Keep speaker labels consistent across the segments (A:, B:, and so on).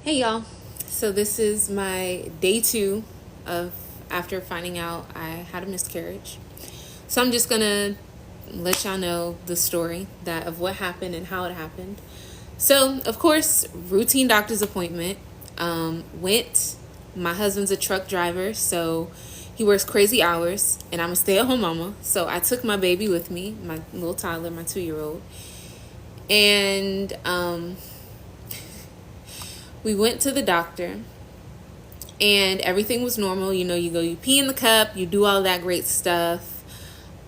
A: Hey y'all. So this is my day 2 of after finding out I had a miscarriage. So I'm just gonna let y'all know the story that of what happened and how it happened. So of course, routine doctor's appointment. Went. My husband's a truck driver, so he works crazy hours, and I'm a stay-at-home mama. So I took my baby with me, my little toddler, my 2-year-old, and we went to the doctor and everything was normal. You go, you pee in the cup, you do all that great stuff.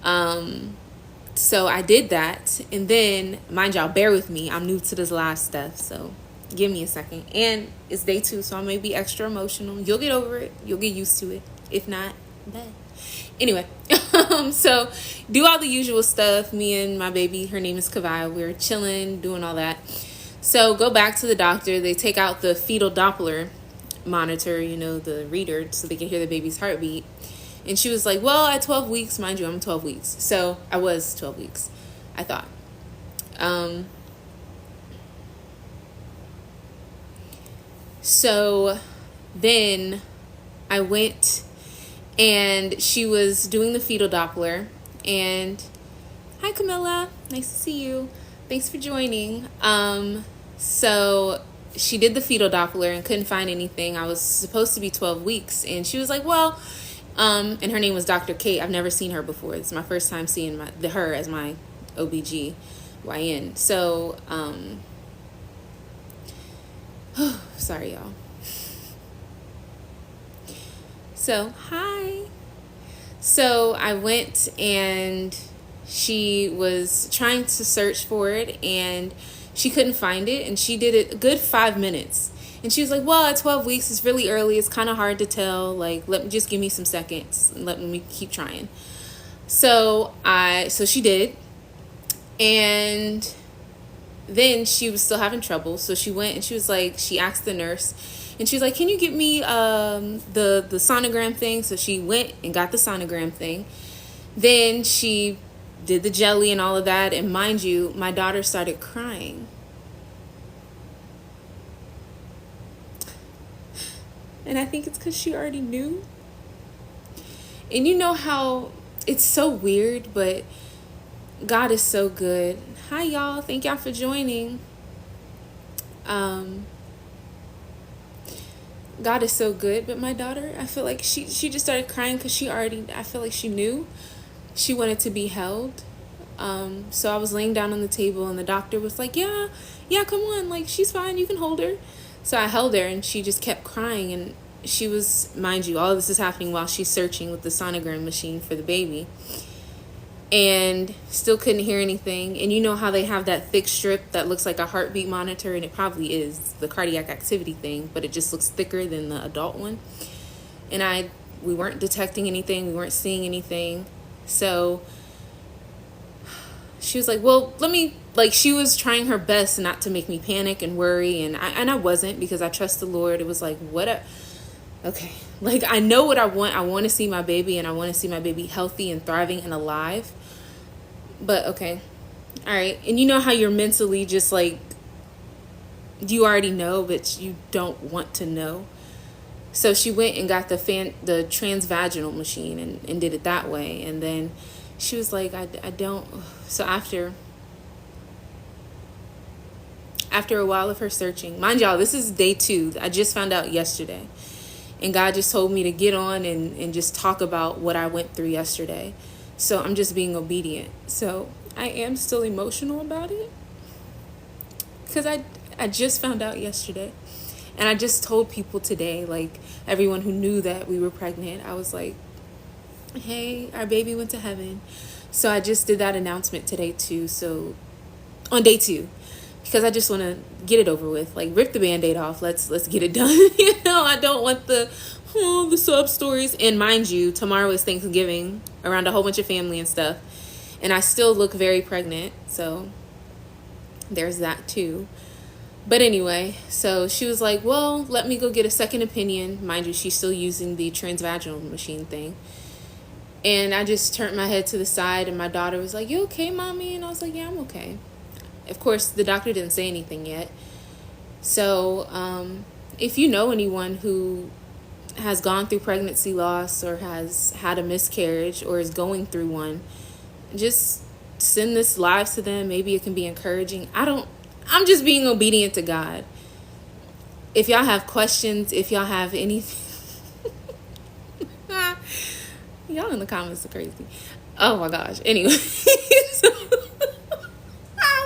A: So I did that. And then, mind y'all, bear with me. I'm new to this last stuff. So give me a second. And it's day 2, so I may be extra emotional. You'll get over it. You'll get used to it. If not, bad. Anyway, so do all the usual stuff. Me and my baby, her name is Kavaya. We were chilling, doing all that. So go back to the doctor. They take out the fetal Doppler monitor, the reader, so they can hear the baby's heartbeat. And she was like, well, at 12 weeks, mind you, I'm 12 weeks. So I was 12 weeks, I thought. So then I went and she was doing the fetal Doppler. And hi, Camilla. Nice to see you. Thanks for joining. So she did the fetal Doppler and couldn't find anything. I was supposed to be 12 weeks. And she was like, well, and her name was Dr. Kate. I've never seen her before. It's my first time seeing her as my OBGYN. So, sorry, y'all. So, hi. So I went and she was trying to search for it and she couldn't find it, and she did it a good 5 minutes. And she was like, well, at 12 weeks, it's really early. It's kind of hard to tell. Like, just give me some seconds. Let me keep trying. So she did. And then she was still having trouble. So she went and she asked the nurse, and she was like, can you get me the sonogram thing? So she went and got the sonogram thing. Then she did the jelly and all of that. And mind you, my daughter started crying. And I think it's because she already knew. And you know how it's so weird, but God is so good. Hi, y'all. Thank y'all for joining. God is so good. But my daughter, I feel like she just started crying because I feel like she knew. She wanted to be held. So I was laying down on the table and the doctor was like, yeah, come on. Like, she's fine. You can hold her. So I held her and she just kept crying, and she was, mind you, all of this is happening while she's searching with the sonogram machine for the baby, and still couldn't hear anything. And you know how they have that thick strip that looks like a heartbeat monitor, and it probably is the cardiac activity thing, but it just looks thicker than the adult one. And we weren't detecting anything. We weren't seeing anything. So she was like, well, she was trying her best not to make me panic and worry. And I wasn't, because I trust the Lord. It was like, okay. Like, I know what I want. I want to see my baby, and I want to see my baby healthy and thriving and alive. But okay. All right. And you know how you're mentally just like, you already know, but you don't want to know. So she went and got the transvaginal machine and did it that way. And then she was like, I don't. So after a while of her searching, mind y'all, this is day 2. I just found out yesterday. And God just told me to get on and just talk about what I went through yesterday. So I'm just being obedient. So I am still emotional about it, because I just found out yesterday. And I just told people today, like everyone who knew that we were pregnant, I was like, hey, our baby went to heaven. So I just did that announcement today too. So on day 2, because I just want to get it over with. Like, rip the Band-Aid off. Let's get it done. I don't want the sub stories. And mind you, tomorrow is Thanksgiving, around a whole bunch of family and stuff. And I still look very pregnant. So there's that too. But anyway, so she was like, well, let me go get a second opinion. Mind you, she's still using the transvaginal machine thing. And I just turned my head to the side, and my daughter was like, you okay, mommy? And I was like, yeah, I'm okay. Of course, the doctor didn't say anything yet. So if you know anyone who has gone through pregnancy loss or has had a miscarriage or is going through one, just send this live to them. Maybe it can be encouraging. I'm just being obedient to God. If y'all have questions, if y'all have anything, y'all in the comments are crazy. Oh my gosh. Anyway,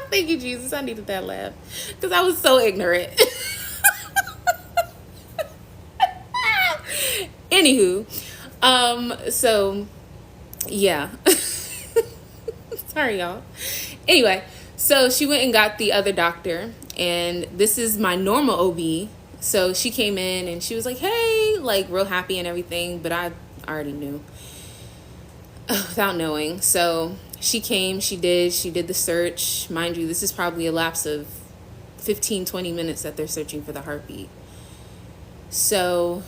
A: thank you, Jesus. I needed that laugh because I was so ignorant. Anywho, so yeah. Sorry, y'all. Anyway, so she went and got the other doctor, and this is my normal OB. So she came in and she was like, hey, like real happy and everything, but I already knew without knowing. So she came, she did the search. Mind you, this is probably a lapse of 15-20 minutes that they're searching for the heartbeat. So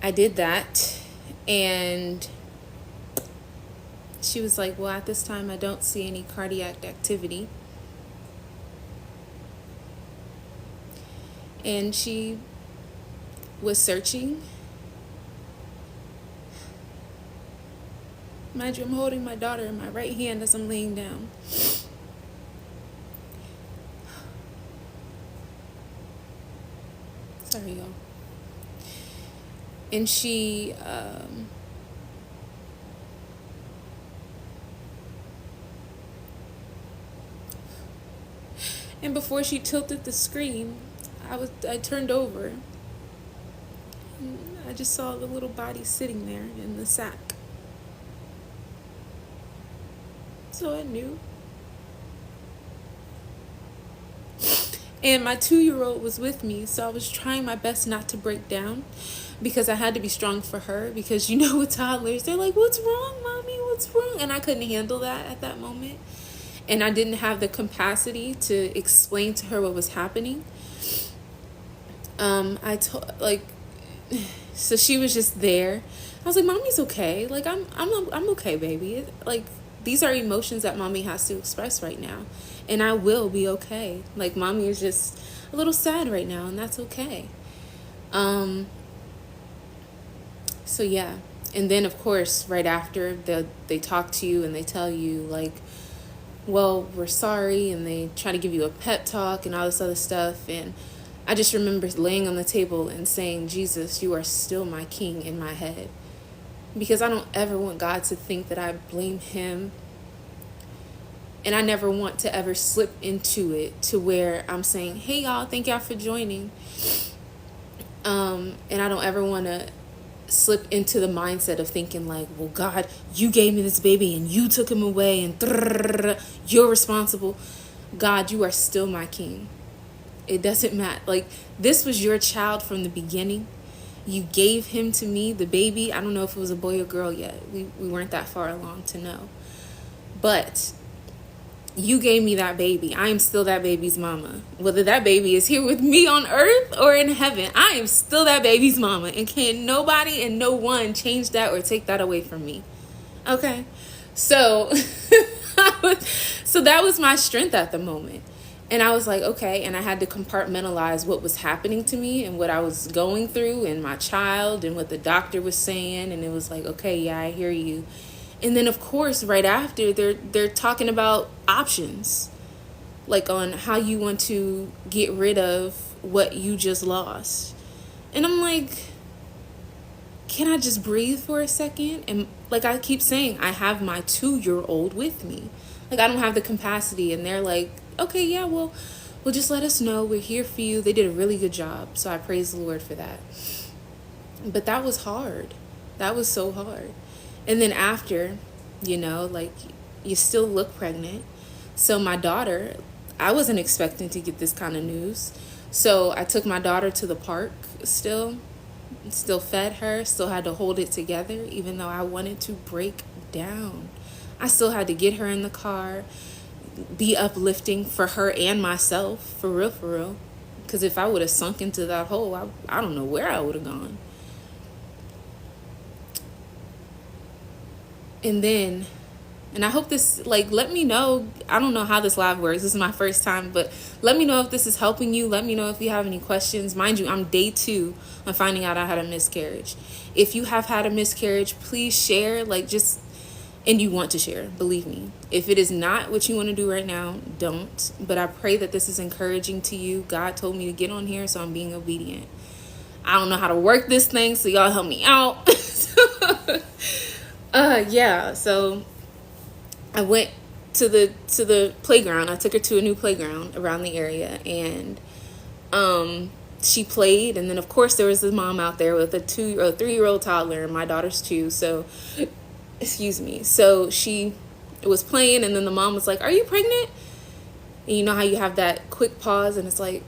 A: I did that, and she was like, well, at this time I don't see any cardiac activity. And she was searching. Mind you, I'm holding my daughter in my right hand as I'm laying down. Sorry, y'all. And she and before she tilted the screen, I turned over, and I just saw the little body sitting there in the sack. So I knew. And my 2-year-old was with me, so I was trying my best not to break down because I had to be strong for her, because you know with toddlers, they're like, what's wrong, mommy? What's wrong? And I couldn't handle that at that moment. And I didn't have the capacity to explain to her what was happening. So she was just there. I was like, mommy's okay. Like, I'm okay, baby. Like, these are emotions that mommy has to express right now. And I will be okay. Like, mommy is just a little sad right now, and that's okay. So yeah. And then, of course, right after, they talk to you and they tell you, like, well, we're sorry. And they try to give you a pep talk and all this other stuff. And I just remember laying on the table and saying, Jesus, you are still my king in my head. Because I don't ever want God to think that I blame him. And I never want to ever slip into it to where I'm saying, hey, y'all, thank y'all for joining. And I don't ever want to slip into the mindset of thinking like, well, God, you gave me this baby and you took him away and you're responsible. God, you are still my king. It doesn't matter. Like, this was your child from the beginning. You gave him to me, the baby. I don't know if it was a boy or girl yet. We weren't that far along to know. But you gave me that baby. I am still that baby's mama. Whether that baby is here with me on earth or in heaven, I am still that baby's mama. And can nobody and no one change that or take that away from me. Okay? So, so that was my strength at the moment. And I was like, okay. And I had to compartmentalize what was happening to me and what I was going through and my child and what the doctor was saying. And it was like, okay, yeah, I hear you. And then, of course, right after, they're talking about options, like on how you want to get rid of what you just lost. And I'm like, can I just breathe for a second? And like I keep saying, I have my 2-year-old with me. Like, I don't have the capacity. And they're like, okay, yeah, well, just let us know. We're here for you. They did a really good job. So I praise the Lord for that. But that was hard. That was so hard. And then after, you know, like, you still look pregnant. So my daughter, I wasn't expecting to get this kind of news. So I took my daughter to the park still fed her, still had to hold it together, even though I wanted to break down. I still had to get her in the car, be uplifting for her and myself, for real. Because if I would have sunk into that hole, I don't know where I would have gone. And then And I hope this, like, let me know. I don't know how this live works. This is my first time, but let me know if this is helping you. Let me know if you have any questions. Mind you, I'm day 2 on finding out I had a miscarriage. If you have had a miscarriage, please share, like, just, and you want to share, believe me. If it is not what you want to do right now, don't. But I pray that this is encouraging to you. God told me to get on here, so I'm being obedient. I don't know how to work this thing, so y'all help me out. Yeah, so I went to the playground. I took her to a new playground around the area, and she played, and then of course there was the mom out there with a 3-year-old toddler, and my daughter's 2, so excuse me. So she was playing, and then the mom was like, "Are you pregnant?" And you know how you have that quick pause, and it's like,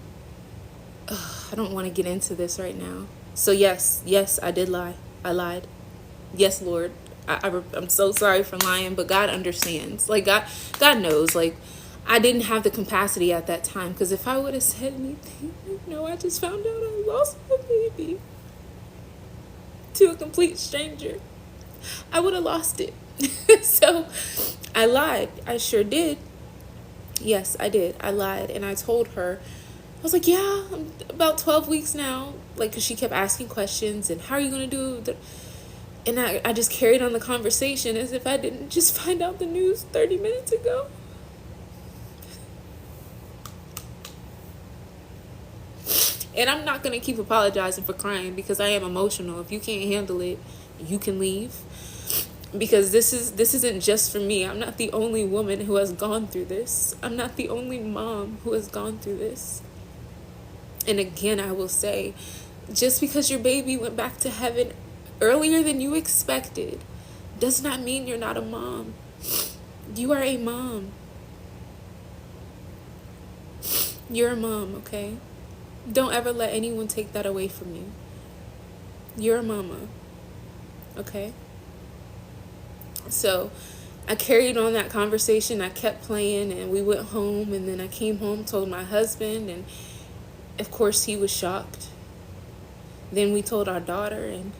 A: I don't want to get into this right now. So yes, I did lie. I lied. Yes, Lord. I'm so sorry for lying, but God understands. Like, God knows. Like, I didn't have the capacity at that time, because if I would have said anything, I just found out I lost my baby to a complete stranger, I would have lost it. So I lied. I sure did. Yes, I did. I lied, and I told her, I was like, yeah, I'm about 12 weeks now. Like, because she kept asking questions, and how are you going to do? And I just carried on the conversation as if I didn't just find out the news 30 minutes ago. And I'm not going to keep apologizing for crying, because I am emotional. If you can't handle it, you can leave. Because this isn't just for me. I'm not the only woman who has gone through this. I'm not the only mom who has gone through this. And again, I will say, just because your baby went back to heaven earlier than you expected does not mean you're not a mom. You are a mom. You're a mom, okay? Don't ever let anyone take that away from you. You're a mama, okay? So I carried on that conversation. I kept playing, and we went home, and then I came home, told my husband, and of course he was shocked. Then we told our daughter, and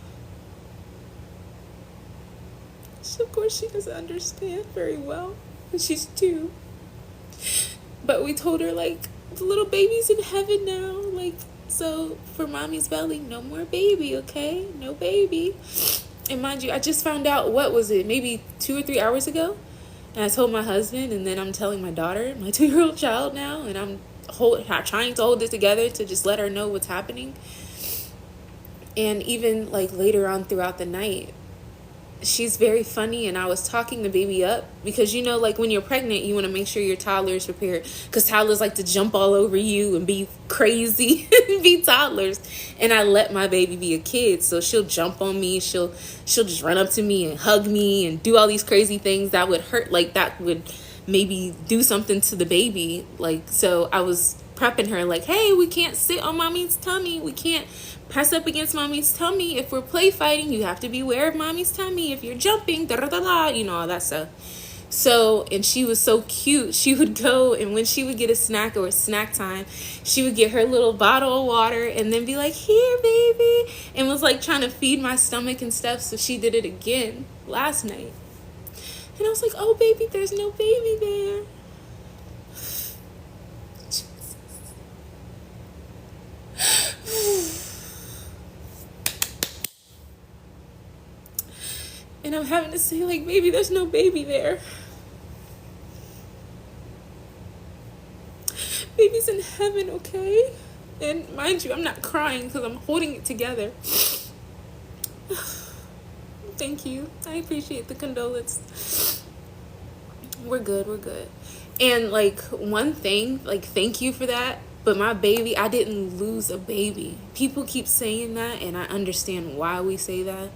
A: of course she doesn't understand very well, and she's 2. But we told her, like, the little baby's in heaven now, like, so for mommy's belly, no more baby, okay? No baby. And mind you, I just found out, what was it, maybe 2 or 3 hours ago? And I told my husband, and then I'm telling my daughter, my 2-year-old child now, and I'm trying to hold it together to just let her know what's happening. And even, like, later on throughout the night, she's very funny, and I was talking the baby up, because like when you're pregnant, you want to make sure your toddler is prepared, because toddlers like to jump all over you and be crazy and be toddlers. And I let my baby be a kid, so she'll jump on me, she'll just run up to me and hug me and do all these crazy things that would hurt, like that would maybe do something to the baby. Like, so I was prepping her, like, hey, we can't sit on mommy's tummy, we can't press up against mommy's tummy. If we're play fighting, you have to be aware of mommy's tummy. If you're jumping, all that stuff. So, and she was so cute. She would go, and when she would get a snack or a snack time, she would get her little bottle of water and then be like, here, baby, and was like trying to feed my stomach and stuff. So she did it again last night. And I was like, oh, baby, there's no baby there. And I'm having to say, like, baby, there's no baby there. Baby's in heaven, okay? And mind you, I'm not crying because I'm holding it together. Thank you. I appreciate the condolence. We're good. And, like, one thing, like, thank you for that. But my baby, I didn't lose a baby. People keep saying that, and I understand why we say that.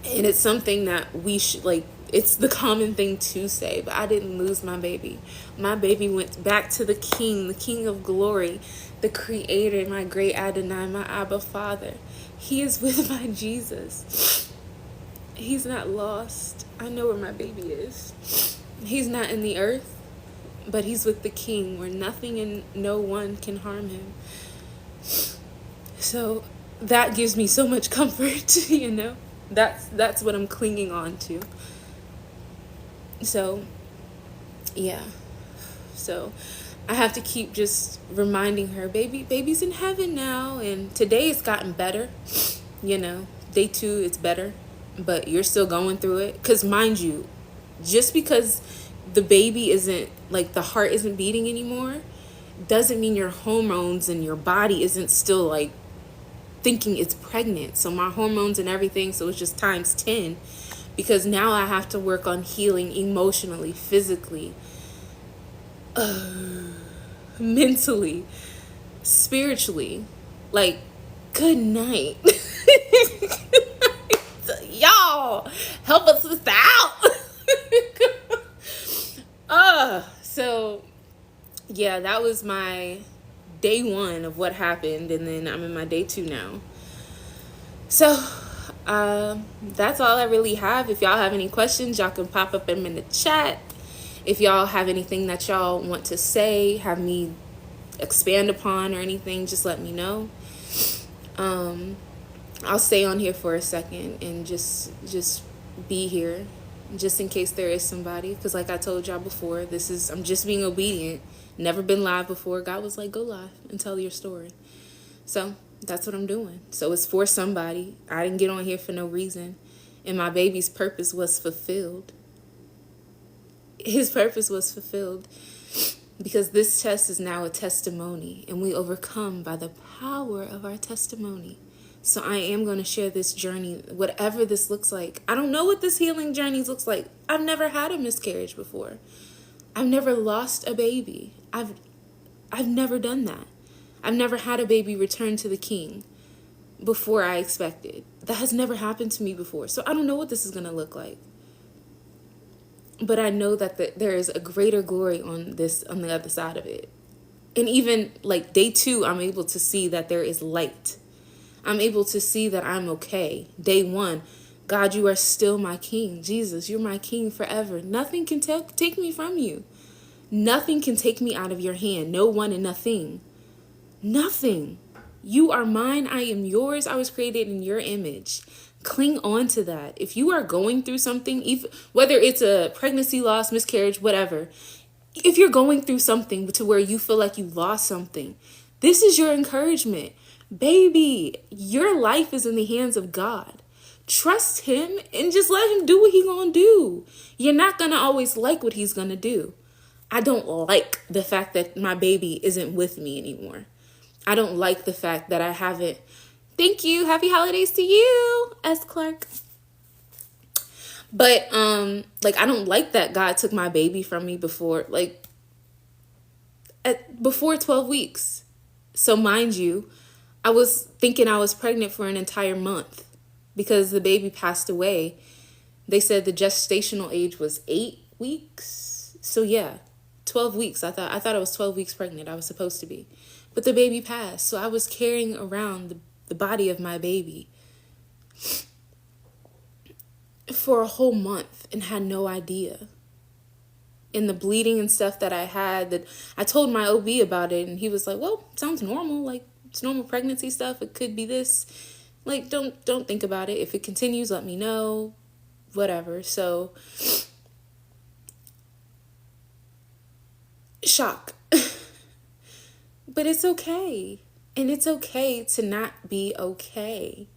A: And it's something that we should, like, it's the common thing to say, but I didn't lose my baby. My baby went back to the King of glory, the creator, my great Adonai, my Abba Father. He is with my Jesus. He's not lost. I know where my baby is. He's not in the earth, but he's with the King, where nothing and no one can harm him. So that gives me so much comfort, That's what I'm clinging on to. So, yeah. So I have to keep just reminding her, baby's in heaven now. And today it's gotten better. Day 2, it's better. But you're still going through it. Because mind you, just because the baby isn't, like, the heart isn't beating anymore, doesn't mean your hormones and your body isn't still, like, thinking it's pregnant. So my hormones and everything, so it's just times 10. Because now I have to work on healing emotionally, physically, mentally, spiritually. Like, good night. Y'all, help us sister out. So yeah, that was my day 1 of what happened, and then I'm in my day 2 now. So that's all I really have. If y'all have any questions, y'all can pop up them in the chat. If y'all have anything that y'all want to say, have me expand upon or anything, just let me know. I'll stay on here for a second and just be here, just in case there is somebody. Because like I told y'all before, I'm just being obedient. Never been live before. God was like, go live and tell your story. So that's what I'm doing. So it's for somebody. I didn't get on here for no reason. And my baby's purpose was fulfilled. His purpose was fulfilled. Because this test is now a testimony. And we overcome by the power of our testimony. So I am going to share this journey, whatever this looks like. I don't know what this healing journey looks like. I've never had a miscarriage before. I've never lost a baby. I've never done that. I've never had a baby return to the king before I expected. That has never happened to me before. So I don't know what this is going to look like. But I know that there is a greater glory on the other side of it. And even like day 2, I'm able to see that there is light. I'm able to see that I'm okay. Day 1, God, you are still my king. Jesus, you're my king forever. Nothing can take me from you. Nothing can take me out of your hand. No one and nothing. Nothing. You are mine. I am yours. I was created in your image. Cling on to that. If you are going through something, whether it's a pregnancy loss, miscarriage, whatever, if you're going through something to where you feel like you lost something, this is your encouragement. Baby, your life is in the hands of God. Trust him and just let him do what he's going to do. You're not going to always like what he's going to do. I don't like the fact that my baby isn't with me anymore. I don't like the fact that I haven't. Thank you. Happy holidays to you, S. Clark. But I don't like that God took my baby from me before 12 weeks. So mind you, I was thinking I was pregnant for an entire month because the baby passed away. They said the gestational age was 8 weeks. So yeah, 12 weeks. I thought I was 12 weeks pregnant. I was supposed to be. But the baby passed. So I was carrying around the body of my baby for a whole month and had no idea. And the bleeding and stuff that I had, that I told my OB about it, and he was like, well, sounds normal. Like, it's normal pregnancy stuff. It could be this. Like, don't think about it. If it continues, let me know. Whatever. So, shock. But it's okay. And it's okay to not be okay.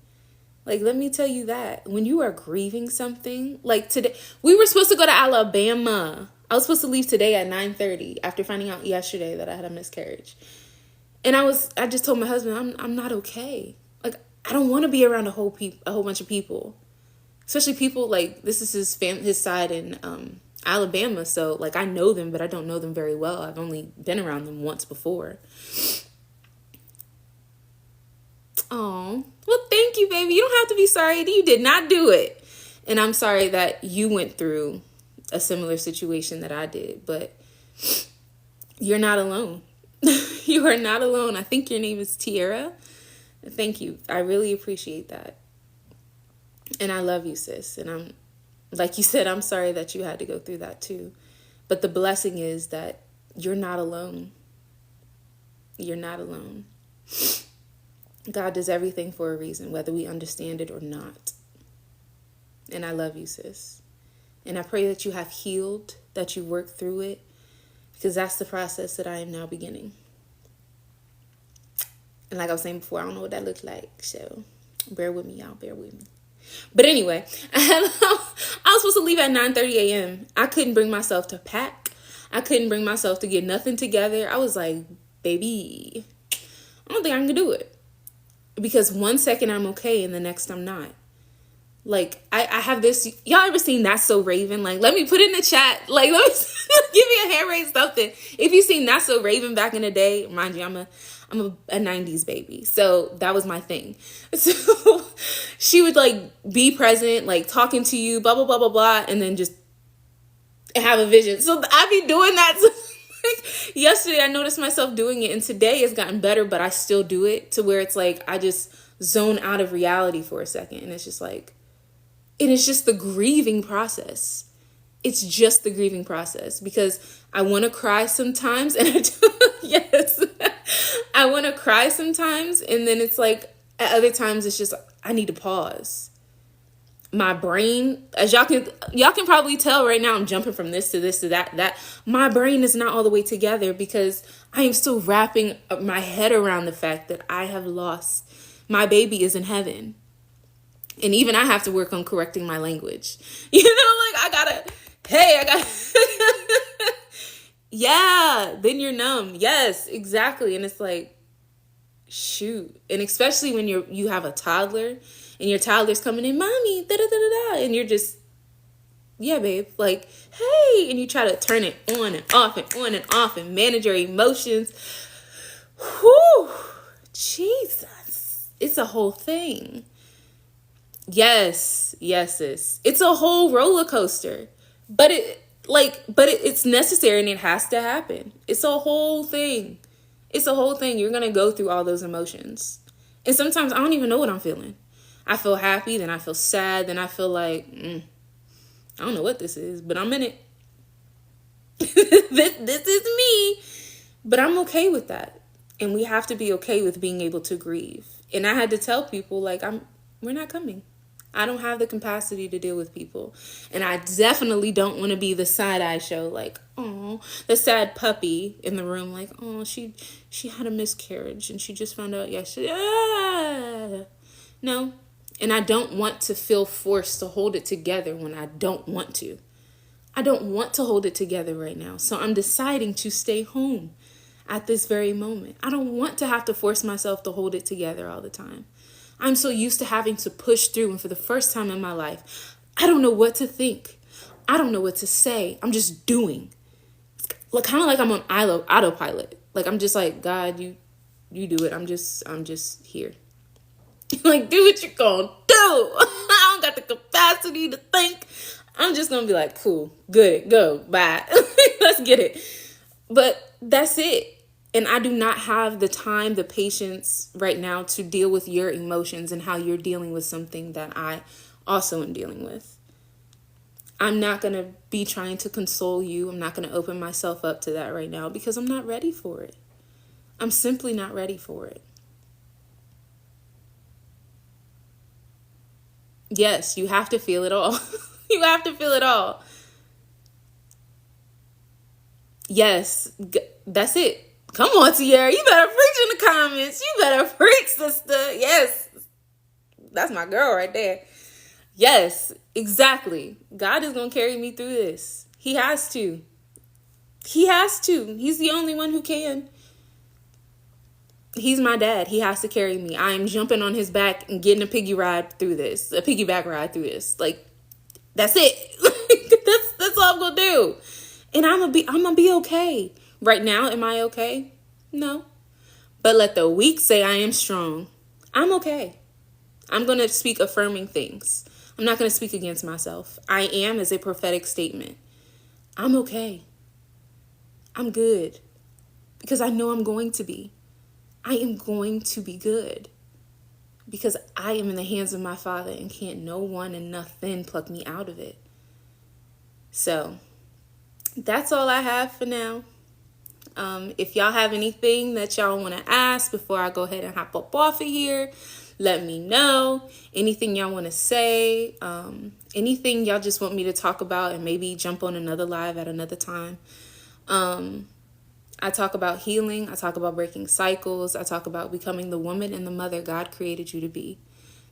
A: Like, let me tell you that. When you are grieving something, like today, we were supposed to go to Alabama. I was supposed to leave today at 9:30 after finding out yesterday that I had a miscarriage. And I just told my husband, I'm not okay. Like, I don't want to be around a whole bunch of people. Especially people, like, this is his side in Alabama. So, like, I know them, but I don't know them very well. I've only been around them once before. Oh, well, thank you, baby. You don't have to be sorry. You did not do it. And I'm sorry that you went through a similar situation that I did, but you're not alone. You are not alone. I think your name is Tiara. Thank you. I really appreciate that. And I love you, sis. And I'm, like you said, I'm sorry that you had to go through that too. But the blessing is that you're not alone. You're not alone. God does everything for a reason, whether we understand it or not. And I love you, sis. And I pray that you have healed, that you worked through it, because that's the process that I am now beginning. And like I was saying before, I don't know what that looks like. So bear with me, y'all. Bear with me. But anyway, I was supposed to leave at 9:30 a.m. I couldn't bring myself to pack. I couldn't bring myself to get nothing together. I was like, baby, I don't think I can do it. Because one second I'm okay and the next I'm not. Like, I have this, y'all ever seen That's So Raven? Like, let me put it in the chat. Like, let me give me a hand raise something. If you've seen That's So Raven back in the day, mind you, I'm a 90s baby. So that was my thing. So she would like be present, like talking to you, blah, blah, blah, blah, blah. And then just have a vision. So I be doing that. So, like, yesterday I noticed myself doing it, and today it's gotten better, but I still do it to where it's like I just zone out of reality for a second. And it's just like, and it's just the grieving process. It's just the grieving process, because I want to cry sometimes. And yes, I want to cry sometimes. And then it's like at other times, it's just, I need to pause. My brain, as y'all can probably tell right now, I'm jumping from this to this to that. My brain is not all the way together because I am still wrapping my head around the fact that I have lost. My baby is in heaven. And even I have to work on correcting my language. You know, like I gotta, yeah, then you're numb. Yes, exactly. And it's like, shoot. And especially when you have a toddler and your toddler's coming in, mommy, da da da da da. And you're just, yeah, babe, like, hey. And you try to turn it on and off and on and off and manage your emotions. Whew, Jesus. It's a whole thing. Yes, sis. It's a whole roller coaster. But it's necessary and it has to happen. It's a whole thing. It's a whole thing. You're going to go through all those emotions. And sometimes I don't even know what I'm feeling. I feel happy, then I feel sad, then I feel like, I don't know what this is, but I'm in it. This is me. But I'm okay with that. And we have to be okay with being able to grieve. And I had to tell people, like, we're not coming. I don't have the capacity to deal with people. And I definitely don't want to be the side-eye show, like, oh, the sad puppy in the room, like, oh, she had a miscarriage and she just found out yesterday. Ah. No. And I don't want to feel forced to hold it together when I don't want to. I don't want to hold it together right now. So I'm deciding to stay home at this very moment. I don't want to have to force myself to hold it together all the time. I'm so used to having to push through, and for the first time in my life, I don't know what to think. I don't know what to say. I'm just doing. It's kind of like I'm on autopilot. Like, I'm just like, God, you do it. I'm just here. Like, do what you're gonna do. I don't got the capacity to think. I'm just gonna be like, cool, good, go, bye. Let's get it. But that's it. And I do not have the time, the patience right now to deal with your emotions and how you're dealing with something that I also am dealing with. I'm not going to be trying to console you. I'm not going to open myself up to that right now because I'm not ready for it. I'm simply not ready for it. Yes, you have to feel it all. You have to feel it all. Yes, that's it. Come on, Tierra. You better preach in the comments. You better preach, sister. Yes. That's my girl right there. Yes, exactly. God is going to carry me through this. He has to. He has to. He's the only one who can. He's my dad. He has to carry me. I am jumping on his back and getting a piggyback ride through this. Like, that's it. That's all I'm going to do. And I'm gonna be okay. Right now, am I okay? No. But let the weak say I am strong. I'm okay. I'm going to speak affirming things. I'm not going to speak against myself. I am is a prophetic statement. I'm okay. I'm good. Because I know I'm going to be. I am going to be good. Because I am in the hands of my Father and can't no one and nothing pluck me out of it. So, that's all I have for now. If y'all have anything that y'all want to ask before I go ahead and hop up off of here, let me know. Anything y'all want to say, anything y'all just want me to talk about and maybe jump on another live at another time. I talk about healing. I talk about breaking cycles. I talk about becoming the woman and the mother God created you to be.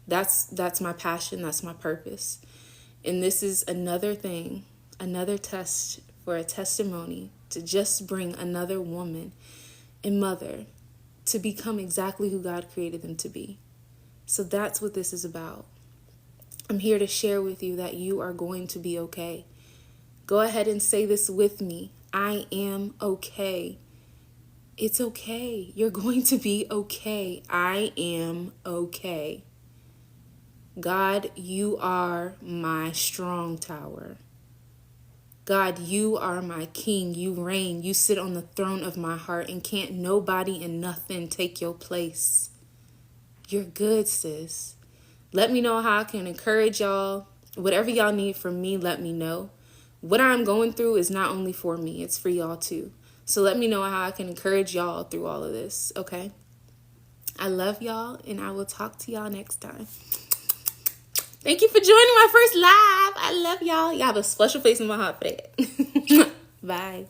A: That's my passion. That's my purpose. And this is another thing, another test for a testimony to just bring another woman and mother to become exactly who God created them to be. So that's what this is about. I'm here to share with you that you are going to be okay. Go ahead and say this with me. I am okay. It's okay. You're going to be okay. I am okay. God, you are my strong tower. God, you are my king. You reign. You sit on the throne of my heart, and can't nobody and nothing take your place. You're good, sis. Let me know how I can encourage y'all. Whatever y'all need from me, let me know. What I'm going through is not only for me, it's for y'all too. So let me know how I can encourage y'all through all of this, okay? I love y'all, and I will talk to y'all next time. Thank you for joining my first live. I love y'all. Y'all have a special place in my heart for that. Bye.